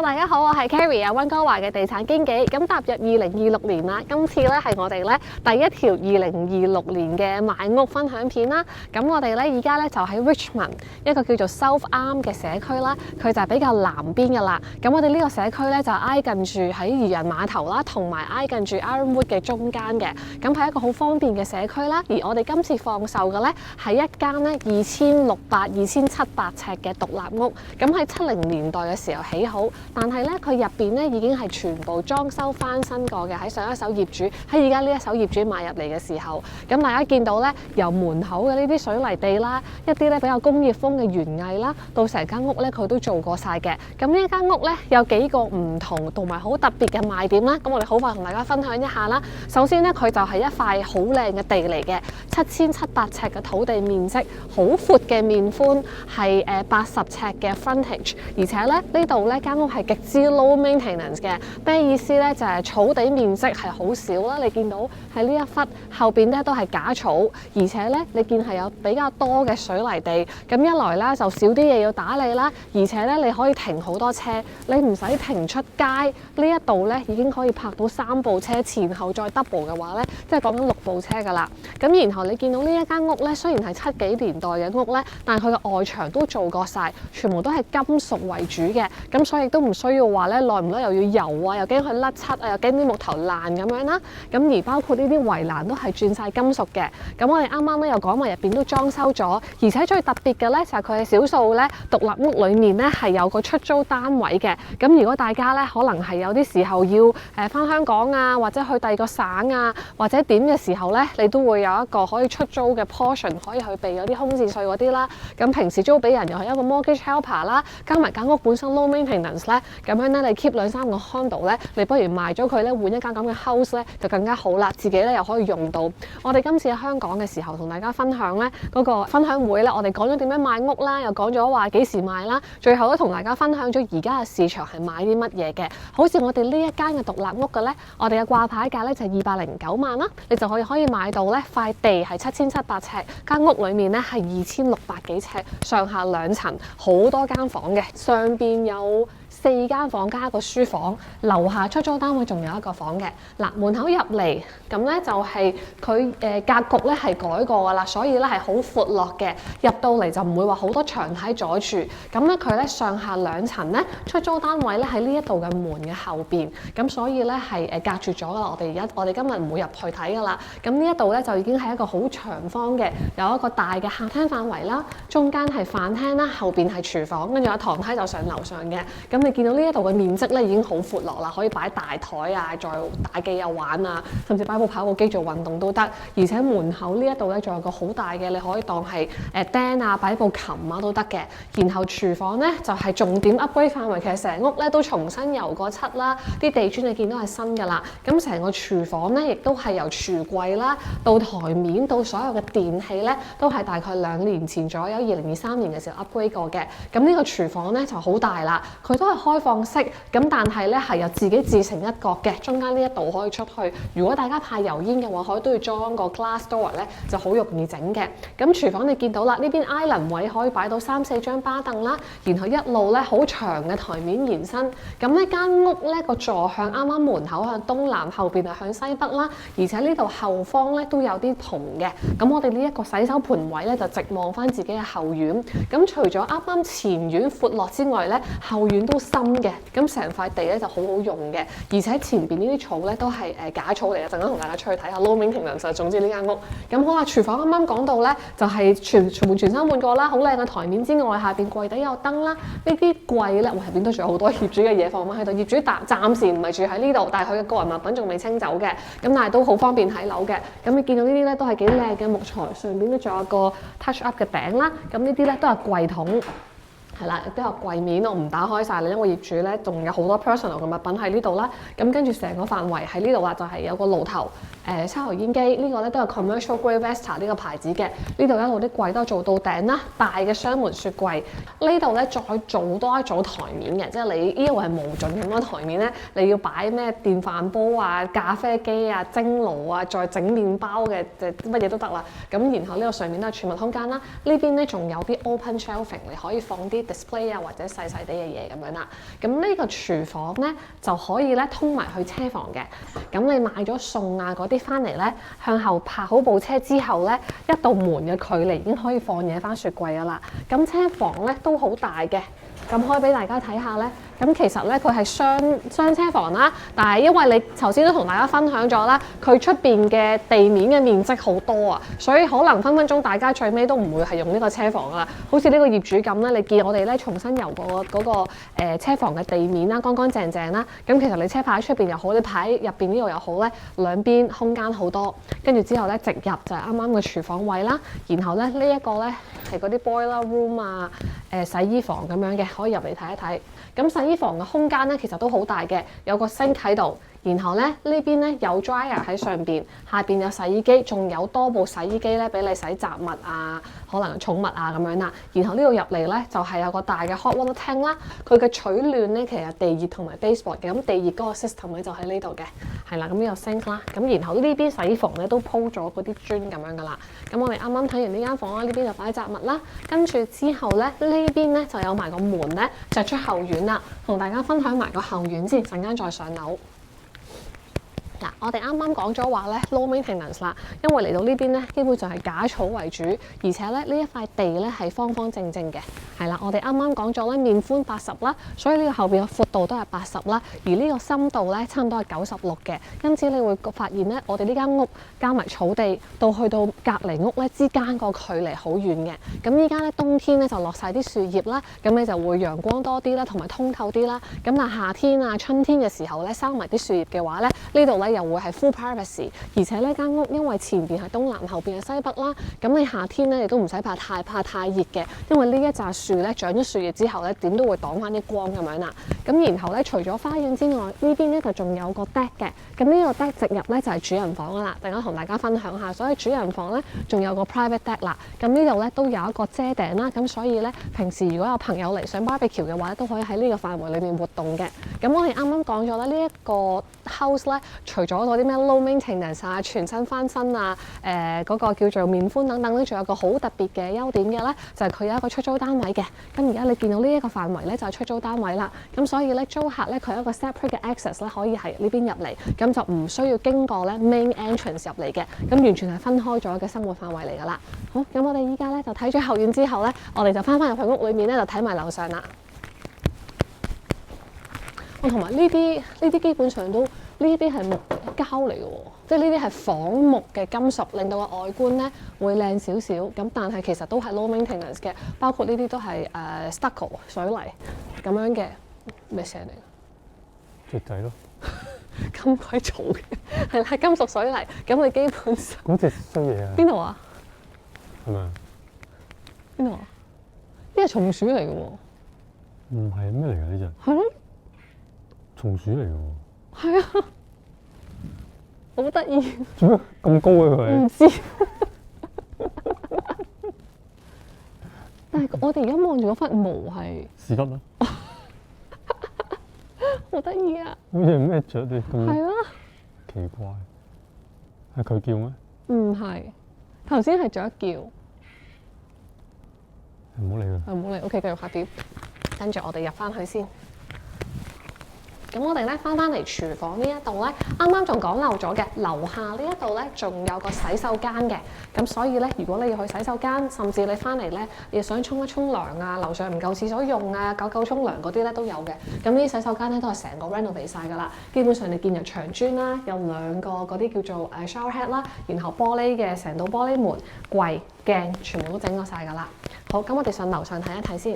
Hello， 大家好，我係 Carrie 啊，溫哥華嘅地產經紀。咁踏入2026年啦，今次咧係我哋咧第一條2026年嘅買屋分享片啦。咁我哋咧而家咧就喺 Richmond 一個叫做 South Arm 嘅社區啦，佢就係比較南邊嘅啦。咁我哋呢個社區咧就挨近住喺漁人碼頭啦，同埋挨近住 Ironwood 嘅中間嘅。咁係一個好方便嘅社區啦。而我哋今次放售嘅咧係一間咧2600、2700尺嘅獨立屋。咁喺70年代嘅時候起好。但係咧，佢入邊咧已經係全部裝修翻新過嘅。喺上一手業主喺而家呢一手業主買入嚟嘅時候，咁大家見到咧，由門口嘅呢啲水泥地啦，一啲咧比較工業風嘅園藝啦，到成間屋咧佢都做過晒嘅。咁呢一間屋咧有幾個唔同埋好特別嘅賣點啦。咁我哋好快同大家分享一下啦。首先咧，佢就係一塊好靚嘅地嚟嘅，7700尺嘅土地面積，好闊嘅面寬，係80尺嘅 frontage， 而且咧呢度咧間屋係極之 low maintenance 嘅。咩意思咧？就係草地面積係好少啦。你見到喺呢一忽後邊咧都係假草，而且咧你見係有比較多嘅水泥地。咁一來咧就少啲嘢要打理啦，而且咧你可以停好多車，你唔使停出街。呢一度咧已經可以泊到3部車，前後再 double 嘅話咧，即係講緊6部車㗎啦。咁然後你見到呢一間屋咧，雖然係70幾年代嘅屋咧，但係佢嘅外牆都做過晒，全部都係金屬為主嘅。咁所以都唔需要話咧，耐唔耐又要油啊，又驚佢甩漆啊，又驚啲木頭爛咁樣啦。咁而包括呢啲圍欄都係轉晒金屬嘅。咁我哋啱啱咧又講話入邊都裝修咗，而且最特別嘅咧就係佢係少數咧獨立屋裡面咧係有個出租單位嘅。咁如果大家咧可能係有啲時候要返香港啊，或者去第二個省啊，或者點嘅時候咧，你都會有一個可以出租嘅 portion 可以去避嗰啲空置稅嗰啲啦。咁平時租俾人又係一個 mortgage helper 啦，加埋間屋本身 low maintenance 咧，咁樣咧你 keep 2-3個 condo 咧，你不如賣咗佢咧，換一間咁嘅 house 咧就更加好啦，自己咧又可以用到。我哋今次喺香港嘅時候同大家分享咧嗰個分享會咧，我哋講咗點樣買屋啦，又講咗話幾時賣啦，最後都同大家分享咗而家嘅市場係買啲乜嘢嘅。好似我哋呢一間嘅獨立屋嘅咧，我哋嘅掛牌價咧就係209萬啦，你就可以買到咧塊地係7700尺，間屋裡面咧係2600幾尺，上下2層，好多間房嘅，上邊有4間房加一個書房，樓下出租單位仲有一個房嘅。嗱，門口入嚟咁咧就係佢格局咧係改過噶啦，所以咧係好闊落嘅。入到嚟就唔會話好多長梯阻住。咁咧佢咧上下2層咧出租單位咧喺呢一度嘅門嘅後邊，咁所以咧係隔絕咗啦。我哋今日唔會入去睇噶啦。咁呢一度咧就已經係一個好長方嘅，有一個大嘅客廳範圍啦，中間係飯廳啦，後邊係廚房，跟住有堂梯就上樓上嘅。咁你見到呢一度嘅面積咧已經好闊落啦，可以擺大台啊，再打機啊玩啊，甚至擺部跑步機做運動都得。而且門口呢一度咧仲有個好大嘅，你可以當係釘啊，擺部琴啊都得嘅。然後廚房咧就係重點 upgrade 範圍，其實成屋咧都重新油過漆啦，啲地磚你見到係新㗎啦。咁成個廚房咧亦都係由櫥櫃啦到台面到所有嘅電器咧都係大概2年前左右2023年嘅時候 upgrade 過嘅。咁呢個廚房咧就好大啦，佢都係開放式，咁但係咧係由自己自成一角嘅，中間呢一度可以出去。如果大家怕油煙嘅話，可以都要裝個 glass door 咧，就好容易整嘅。咁廚房你見到啦，呢邊 island 位可以擺到3-4張巴凳啦，然後一路咧好長嘅台面延伸。咁呢間屋咧個座向啱啱門口向東南，後邊係向西北啦，而且呢度後方咧都有啲棚嘅。咁我哋呢一個洗手盆位咧就直望翻自己嘅後院。咁除咗啱啱前院闊落之外咧，後院都深嘅。咁成塊地咧就好好用嘅，而且前邊呢啲草咧都係假草嚟嘅。陣間同大家出去睇下 low maintenance。總之呢間屋咁好啦，廚房啱啱講到咧就係全門全新換過啦，好靚嘅台面之外，下邊櫃底有燈啦。呢啲櫃咧，入邊都仲有好多業主嘅嘢放翻喺度。業主暫時唔係住喺呢度，但係佢嘅個人物品仲未清走嘅。咁但係都好方便睇樓嘅。咁你見到呢啲咧都係幾靚嘅木材，上邊咧仲有個 touch up 嘅頂啦。咁呢啲咧都係櫃桶。係啦，亦都有櫃面，我唔打開晒啦，因為業主咧仲有好多 personal 嘅物品喺呢度啦。咁跟住成個範圍喺呢度啦，就係有個爐頭、抽油煙機，呢個咧都係 Commercial Grade Vesta 呢個牌子嘅。呢度一路啲櫃都做到頂啦，大嘅雙門雪櫃。呢度咧再做多一組台面嘅，即係你呢度係無盡咁多台面咧，你要擺咩電飯煲啊、咖啡機啊、蒸爐啊，再整麵包嘅乜嘢都得啦。咁然後呢個上面都係儲物空間啦。呢邊咧仲有啲 open shelving，你可以放啲 display 啊或者細細啲嘅嘢咁樣啦。咁呢個廚房咧就可以咧通埋去車房嘅。咁你買咗餸啊嗰啲翻嚟咧，向後泊好部車之後咧，一道門嘅距離已經可以放嘢翻雪櫃噶啦。咁車房咧都好大嘅，咁可以俾大家睇下咧。咁其實咧佢係雙車房啦，但係因為你頭先都同大家分享咗啦，佢出邊嘅地面嘅面積好多啊，所以可能分分鐘大家最尾都唔會係用呢個車房噶啦。好似呢個業主咁咧，你見我哋咧重新油過嗰個車房嘅地面啦，乾乾淨淨啦。咁其實你車牌喺出邊又好，你牌入邊呢度又好咧，兩邊空間好多。跟住之後咧，直入就係啱啱嘅廚房位啦。然後咧呢一個咧係嗰啲 boiler room 啊，洗衣房咁樣嘅，可以入嚟睇一睇。咁洗衣房嘅空間咧，其實都好大嘅，有個 sink 喺度。然後咧呢邊咧有 dryer 喺上邊，下邊有洗衣機，仲有多部洗衣機咧俾你洗雜物啊，可能寵物啊咁樣啦。然後呢度入嚟咧就係有個大嘅 hot water tank 啦，佢嘅取暖咧其實地熱同埋 baseboard 嘅，咁地熱嗰個 system 咧就喺呢度嘅，係啦，咁呢個 sink 啦。咁然後呢邊洗衣房咧都鋪咗嗰啲磚咁樣噶啦。咁我哋啱啱睇完呢間房啦，呢邊就擺雜物啦，跟住之後咧呢邊咧就有埋個門咧就出後院啦，同大家分享埋個後院先，陣間再上樓。嗱，我哋啱啱講咗話咧 low maintenance 啦，因為嚟到呢邊咧，基本上係假草為主，而且咧呢一塊地咧係方方正正嘅，係啦。我哋啱啱講咗咧面寬80啦，所以呢個後邊嘅闊度都係80啦，而呢個深度咧差唔多係96嘅，因此你會發現咧，我哋呢間屋加埋草地到去到隔離屋咧之間個距離好遠嘅。咁依家咧冬天咧就落晒啲樹葉啦，咁你就會陽光多啲啦，同埋通透啲啦。咁但係夏天啊、春天嘅時候咧，生埋啲樹葉嘅話咧，呢度咧又會係 full privacy， 而且呢間屋因為前邊係東南，後邊係西北啦，咁你夏天咧亦都唔使怕太熱嘅，因為呢一紮樹咧長咗樹葉之後咧，點都會擋翻啲光咁樣啦。咁然後咧，除咗花園之外，呢邊咧就仲有個 deck 嘅，咁呢個 deck 直入咧就係主人房噶啦。陣間同大家分享下，所以主人房咧仲有個 private deck 啦。咁呢度咧都有一個遮頂啦，咁所以咧平時如果有朋友嚟上 barbecue 嘅話，都可以喺呢個範圍裏面活動嘅。咁我哋啱啱講咗咧，呢一個 house 咧，除咗嗰啲咩 low maintenance 啊、全新翻新啊、嗰個叫做面寬等等咧，仲有個好特別嘅優點嘅咧，就係佢有一個出租單位嘅。咁而家你見到呢一個範圍咧，就係出租單位啦。咁所以咧租客咧佢有一個 separate 嘅 access 咧，可以係呢邊入嚟，咁就唔需要經過咧 main entrance 入嚟嘅，咁完全係分開咗嘅生活範圍嚟㗎啦。好，咁我哋依家咧就睇咗後院之後咧，我哋就翻入去屋裏面咧就睇埋樓上啦。同埋呢啲基本上都呢啲係木膠嚟嘅喎，即係呢啲係仿木嘅金屬，令到個外觀咧會靚少少。咁但係其實都係 low maintenance 嘅，包括呢啲都係stucco 水泥咁樣嘅咩聲嚟㗎？雀仔咯，咁鬼嘈嘅，係啦，金屬水泥。咁你基本上嗰隻衰嘢啊？邊度啊？係咪啊？邊度啊？呢係松鼠嚟嘅喎。唔係咩嚟㗎？呢隻係咯。松鼠嚟嘅喎，係啊，好得意。做咩咁高嘅佢？唔知。但係我哋而家望住嗰忽毛係屎忽啦，好得意啊！好似係咩雀嚟咁？係啊，奇怪，係佢叫咩？唔係，頭先係雀叫。唔好理佢。唔好理 ，OK，繼續發表。跟住我哋入翻去先。咁我哋咧翻嚟廚房呢一度咧，啱啱仲講漏咗嘅，樓下呢一度咧仲有個洗手間嘅。咁所以咧，如果你要去洗手間，甚至你翻嚟咧，你想沖一沖涼啊，樓上唔夠廁所用啊，夠沖涼嗰啲咧都有嘅。咁呢啲洗手間咧都係成個 renovate 晒㗎啦。基本上你見有牆磚啦，有兩個嗰啲叫做shower head 啦，然後玻璃嘅成道玻璃門、櫃、鏡，全部都整過晒㗎啦。好，咁我哋上樓上睇一睇先。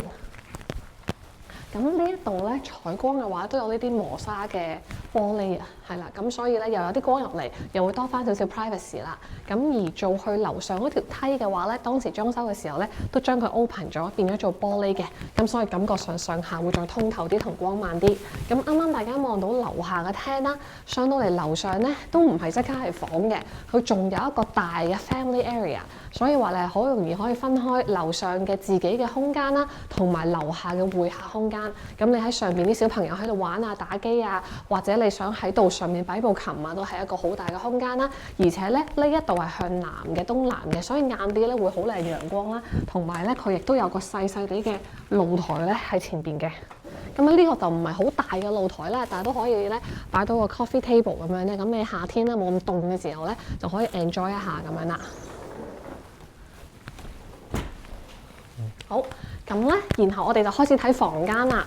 咁呢一度咧採光嘅話，都有呢啲磨砂嘅玻璃啊，係啦，咁所以咧又有啲光入嚟，又會多翻少少 privacy 啦。咁而做去樓上嗰條梯嘅話咧，當時裝修嘅時候咧，都將佢 open 咗，變咗做玻璃嘅，咁所以感覺上上下會再通透啲同光猛啲。咁啱啱大家望到樓下嘅廳啦，上到嚟樓上咧都唔係即刻係房嘅，佢仲有一個大嘅 family area， 所以話你係好容易可以分開樓上嘅自己嘅空間啦，同埋樓下嘅會客空間。咁你喺上邊啲小朋友喺度玩啊、打機啊，或者你想喺度上面擺部琴啊，都係一個好大嘅空間啦。而且咧呢一度係向南嘅、東南嘅，所以晏啲咧會好靚陽光啦。同埋咧佢亦都有個細細啲嘅露台咧喺前邊嘅。咁呢個就唔係好大嘅露台啦，但係都可以咧擺到個 coffee table 咁樣咧。咁你夏天咧冇咁凍嘅時候咧，就可以 enjoy 一下咁樣啦。好，咁咧，然後我哋就開始睇房間啦。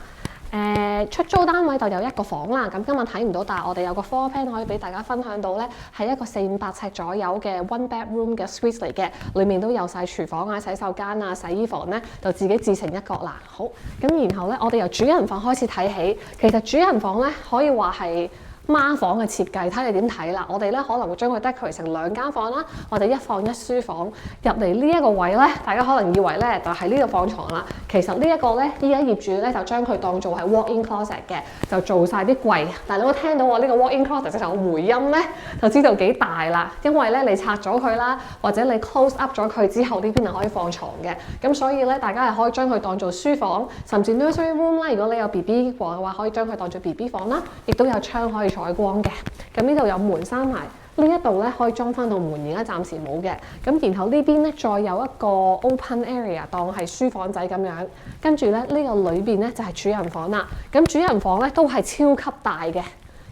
出租單位就有一個房啦。咁今日睇唔到，但係我哋有個 floor plan 可以俾大家分享到咧，係一個400-500尺左右嘅 one bedroom 嘅 suite 嚟嘅，裡面都有晒廚房啊、洗手間啊、洗衣房咧，就自己自成一角啦。好，咁然後咧，我哋由主人房開始睇起。其實主人房咧可以話係孖房嘅設計，睇你點睇啦。我哋咧可能會將佢 decorate 成2間房啦，或者1房1書房。入嚟呢一個位咧，大家可能以為咧就係呢度放床啦。其實呢一個咧，依家業主咧就將佢當做係 walk-in closet 嘅，就做晒啲櫃。但係你會聽到我呢個 walk-in closet 直頭回音咧，就知道幾大啦。因為咧你拆咗佢啦，或者你 close up 咗佢之後，呢邊係可以放床嘅。咁所以咧，大家係可以將佢當做書房，甚至 nursery room 啦。如果你有 BB 房嘅話，可以將佢當做 BB 房啦。亦都有窗可以採光嘅。咁呢度有門閂埋，呢一度咧可以裝翻到門，而家暫時冇嘅。咁然後呢邊咧再有一個 open area 當係書房仔咁樣，跟住咧呢個裏邊咧就係主人房啦。咁主人房咧都係超級大嘅。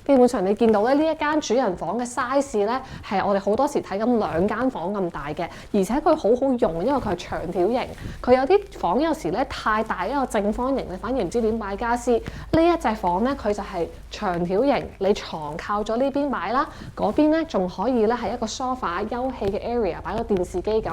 基本上你見到咧呢一間主人房嘅 size 咧係我哋好多時睇緊2間房咁大嘅，而且佢好好用，因為佢係長條型。佢有啲房有時咧太大一個正方形，你反而唔知點擺傢俬。呢一隻房咧佢就係長條型，你床靠咗呢邊擺啦，嗰邊咧仲可以咧係一個 sofa 休憩嘅 area， 擺個電視機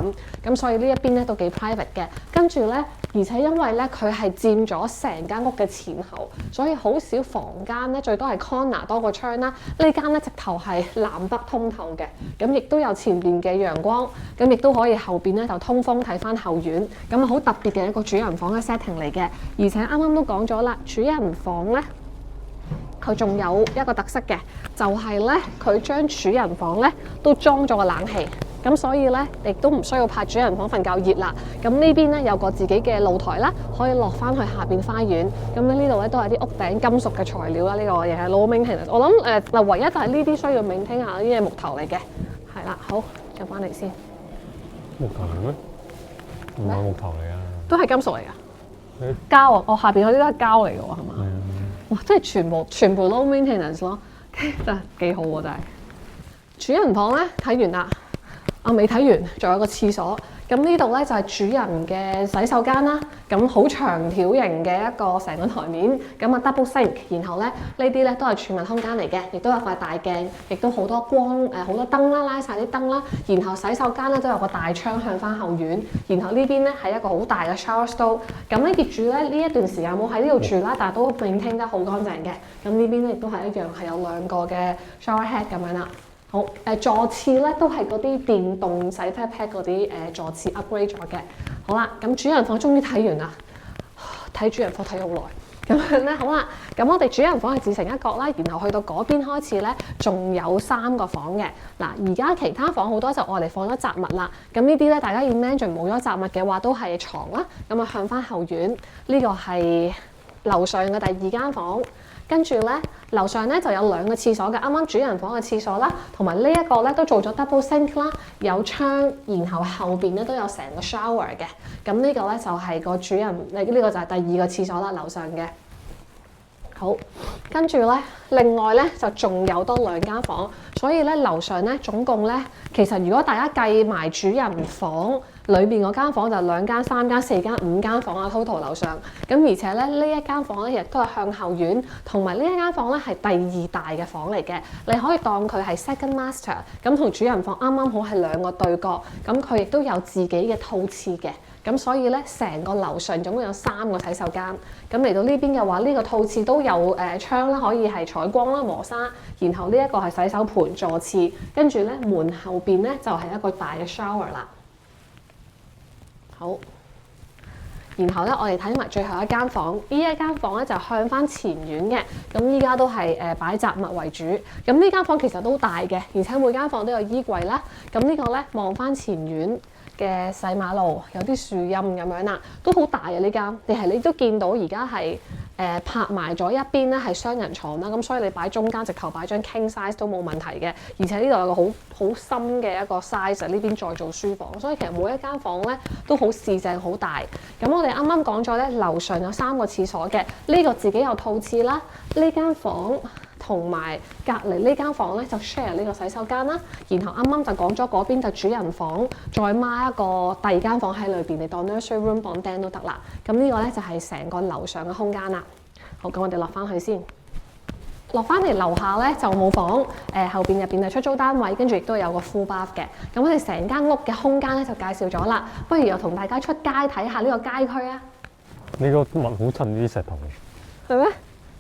咁所以呢一邊咧都幾 private 嘅。跟住咧，而且因為咧佢係佔咗成間屋嘅前後，所以好少房間咧最多係 corner 多個窗啦。呢間咧直頭係南北通透嘅，咁亦都有前邊嘅陽光，咁亦都可以後邊咧就通風睇翻後院，咁好特別嘅一個主人房嘅 setting 嚟嘅。而且啱啱都講咗啦，主人房咧佢仲有一個特色嘅，就係咧佢將主人房咧都裝咗個冷氣。咁所以咧，亦都唔需要怕主人房瞓覺熱啦。咁呢邊咧有個自己嘅露台啦，可以落翻去下邊花園。咁咧呢度咧都係啲屋頂金屬嘅材料啦。呢個亦係 low maintenance。我諗嗱，唯一就係呢啲需要 maintain下呢啲係木頭嚟嘅。係啦，好入翻嚟先。木頭嚟咩？唔係木頭嚟啊！都係金屬嚟㗎。膠啊！我下邊嗰啲都係膠嚟㗎喎，係嘛？哇！真係全部 low maintenance 咯，真係幾好喎！真係。主人房咧睇完啦。未睇完，仲有個廁所。咁呢度咧就係主人嘅洗手間啦。咁好長條形嘅一個成個台面，咁啊 double sink。然後咧呢啲咧都係儲物空間嚟嘅，亦都有塊大鏡，亦都好多光好多燈啦，拉晒啲燈啦。然後洗手間咧都有個大窗向翻後院。然後呢邊咧係一個好大嘅 shower stall。咁咧業主咧呢一段時間冇喺呢度住啦，但係都maintain得好乾淨嘅。咁呢邊咧亦都係一樣係有2個嘅 shower head 咁樣啦。好座廁咧都係嗰啲電動洗 pat pat 嗰啲座廁 upgrade 咗嘅。好啦，咁主人房終於睇完啦，睇主人房睇好耐。咁樣咧好啦，咁我哋主人房係自成一角啦，然後去到嗰邊開始咧，仲有3個房嘅。嗱，而家其他房好多就愛嚟放咗雜物啦。咁呢啲咧，大家 imagine 冇咗雜物嘅話，都係床啦。咁啊向翻後院，呢個係樓上嘅第2間房。跟住咧，樓上咧就有2個廁所嘅，啱啱主人房嘅廁所啦，同埋呢一個咧都做咗 double sink 啦，有窗，然後後邊咧都有成個 shower 嘅。咁呢個咧就係個主人，呢個就係第2個廁所啦，樓上嘅。好，跟住咧，另外咧就仲有多2間房，所以咧樓上咧總共咧，其實如果大家計埋主人房裏邊嗰間房就2間、3間、4間、5間房啊 total 樓上。咁而且咧呢一間房咧亦都係向後院，同埋呢一間房咧係第2大嘅房嚟嘅。你可以當佢係 second master， 咁同主人房啱啱好係2個對角，咁佢亦都有自己嘅套廁嘅。咁所以咧，成個樓上總共有3個洗手間。咁嚟到呢邊嘅話，呢個套廁都有窗啦，可以係採光啦、磨砂。然後呢一個係洗手盆、座廁，跟住咧門後邊咧就係一個大嘅 shower 啦。好，然後咧我哋睇埋最後一間房。呢一間房咧就向翻前院嘅。咁依家都係擺雜物為主。咁呢間房其實都大嘅，而且每間房都有衣櫃啦。咁呢個咧望翻前院嘅細馬路，有啲樹蔭咁樣啦，都好大啊！呢間你都見到而家係拍埋咗一邊咧係雙人床啦，咁所以你擺中間直頭擺張 king size 都冇問題嘅，而且呢度有個好深嘅一個 size， 呢邊再做書房，所以其實每一間房咧都好四正好大。咁我哋啱啱講咗咧，樓上有3個廁所嘅，呢個自己有套廁啦，呢間房同埋隔離呢間房咧就 share 呢個洗手間啦，然後啱啱就講咗嗰邊就主人房，再孖一個第二間房喺裏邊，你當 nursery room 綁釘都得啦。咁呢個咧就係成個樓上嘅空間啦。好，咁我哋落翻去先，落翻嚟樓下咧就冇房，後邊入邊係出租單位，跟住亦都有個 full bath 嘅。咁我哋成間屋嘅空間咧就介紹咗啦，不如又同大家出街睇下呢個街區啊。呢個物好襯啲石頭，係咩？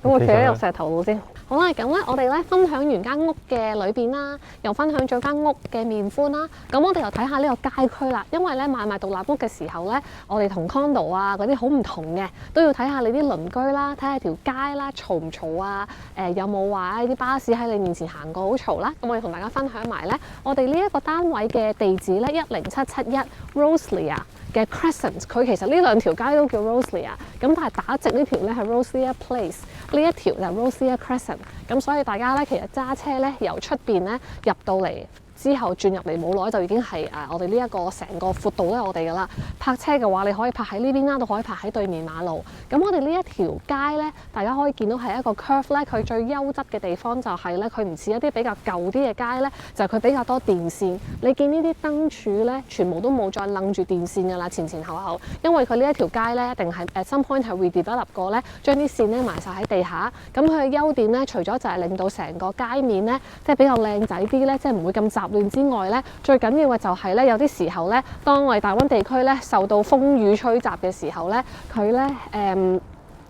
咁我企喺度石頭度先。好啦，咁咧我哋咧分享完間屋嘅裏邊啦，又分享咗間屋嘅面寬啦。咁我哋又睇下呢個街區啦。因為咧買賣獨立屋嘅時候咧，我哋同 condo 啊嗰啲好唔同嘅，都要睇下你啲鄰居啦，睇下條街啦嘈唔嘈啊？有冇話啲巴士喺你面前行過好嘈啦？咁我哋同大家分享埋咧，我哋呢一個單位嘅地址咧10771 Roselia嘅 Crescent， 佢其實呢兩條街都叫 Roselia， 咁但係打直呢條咧係 Roselia Place， 呢一條就係 Roselia Crescent， 咁所以大家咧其實揸車咧由出邊咧入到嚟之後轉入嚟冇耐就已經係我哋呢一個成個闊度都係我哋㗎啦。泊車嘅話，你可以泊喺呢邊啦，都可以泊喺對面馬路。咁我哋呢一條街咧，大家可以見到係一個 curve 咧，佢最優質嘅地方就係咧，佢唔似一啲比較舊啲嘅街咧，就係佢比較多電線。你見呢啲燈柱咧，全部都冇再楞住電線㗎啦，前前後後，因為佢呢一條街咧，一定係at some point 係 redevelop 過咧，將啲線咧埋晒喺地下。咁佢嘅優點咧，除咗就係令到成個街面咧，即係比較靚仔啲咧，即係唔會咁雜亂之外咧，最緊要嘅就係咧，有啲時候咧，當我哋大灣地區咧受到風雨吹襲嘅時候咧，佢咧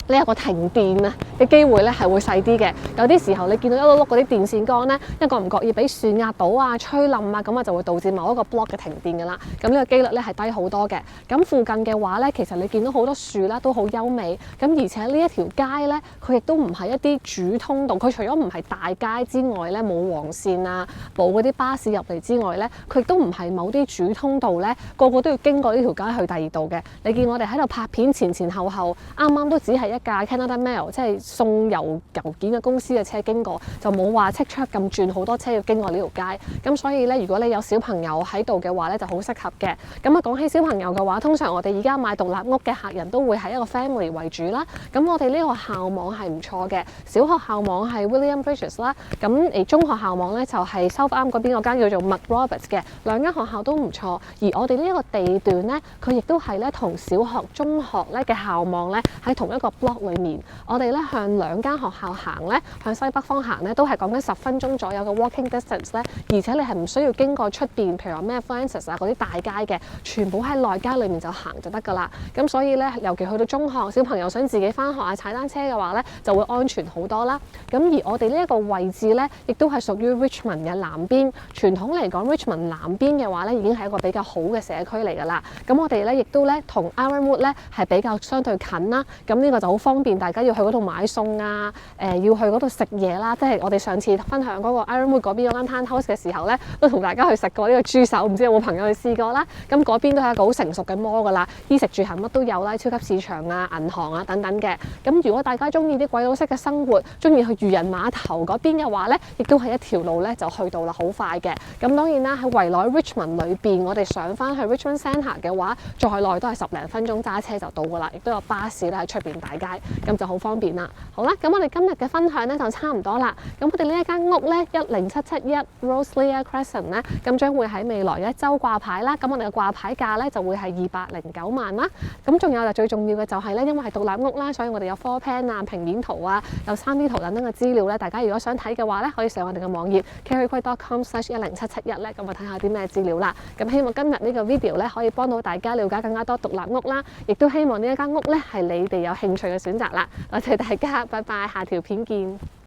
呢一個停電啊嘅機會咧係會細啲嘅。有啲時候你見到一碌碌嗰啲電線桿咧，一個唔覺意俾樹壓到啊、吹冧啊，咁啊就會導致某一個 block 嘅停電㗎啦。咁呢個機率咧係低好多嘅。咁附近嘅話咧，其實你見到好多樹啦，都好優美。咁而且呢一條街咧，佢亦都唔係一啲主通道。佢除咗唔係大街之外咧，冇黃線啊，冇嗰啲巴士入嚟之外咧，佢亦都唔係某啲主通道咧，個個都要經過呢條街去第二度嘅。你見我哋喺度拍片前前後後，啱啱都只係一架 Canada Mail， 即係送郵件嘅公司嘅車經過，就冇話叱咤咁轉好多車要經過呢條街。咁所以咧，如果你有小朋友喺度嘅話咧，就好適合嘅。咁啊，講起小朋友嘅話，通常我哋而家買獨立屋嘅客人都會係一個 family 為主啦。咁我哋呢個校網係唔錯嘅，小學校網係 William Bridges 啦。咁中學校網咧就係 South Arm 嗰邊嗰間叫做 McRoberts 嘅，兩間學校都唔錯。而我哋呢一個地段咧，佢亦都係咧同小學、中學咧嘅校網咧喺同一個 block 裏面。我哋咧向兩間學校行咧，向西北方行咧，都係講緊10分鐘左右嘅 walking distance 咧。而且你係唔需要經過出邊，譬如話咩 Francis 啊嗰啲大街嘅，全部喺內街裏面就行就得㗎啦。咁所以咧，尤其去到中學，小朋友想自己返學啊、踩單車嘅話咧，就會安全好多啦。咁而我哋呢一個位置咧，亦都係屬於 Richmond 嘅南邊。傳統嚟講 ，Richmond 南邊嘅話咧，已經係一個比較好嘅社區嚟㗎啦。咁我哋咧亦都咧同 Ironwood 咧係比較相對近啦。咁呢個就好方便大家要去嗰度買餸啊，要去嗰度食嘢啦。即係我哋上次分享嗰個 Ironwood 嗰邊嗰間 townhouse 嘅時候咧，都同大家去食過呢個豬手，唔知有冇朋友去試過啦？咁嗰邊都係一個好成熟嘅 mall 㗎啦，衣食住行乜都有啦，超級市場啊、銀行啊等等嘅。咁如果大家中意啲鬼佬式嘅生活，中意去漁人碼頭嗰邊嘅話咧，亦都係一條路咧就去到啦，好快嘅。咁當然啦，喺圍內 Richmond 裏邊，我哋上翻去 Richmond Centre 嘅話，再耐都係10零分鐘揸車就到㗎啦，亦都有巴士咧喺出邊大街，咁就好方便啦。好啦，咁我哋今日嘅分享咧就差唔多啦。咁我哋呢一間屋咧10771 Roselia Crescent 咧，咁將會喺未來1週掛牌啦。咁我哋嘅掛牌價咧就會係209萬啦。咁仲有就最重要嘅就係咧，因為係獨立屋啦，所以我哋有 floor plan 啊、平面圖啊、有3D 圖等等嘅資料咧。大家如果想睇嘅話咧，可以上我哋嘅網頁 careyquay.com/10771咧，咁我睇下啲咩資料啦。咁希望今日呢個 video 咧可以幫到大家了解更加多獨立屋啦，亦都希望呢一間屋咧係你哋有興趣嘅選擇啦。多謝大家，拜拜，下條片見。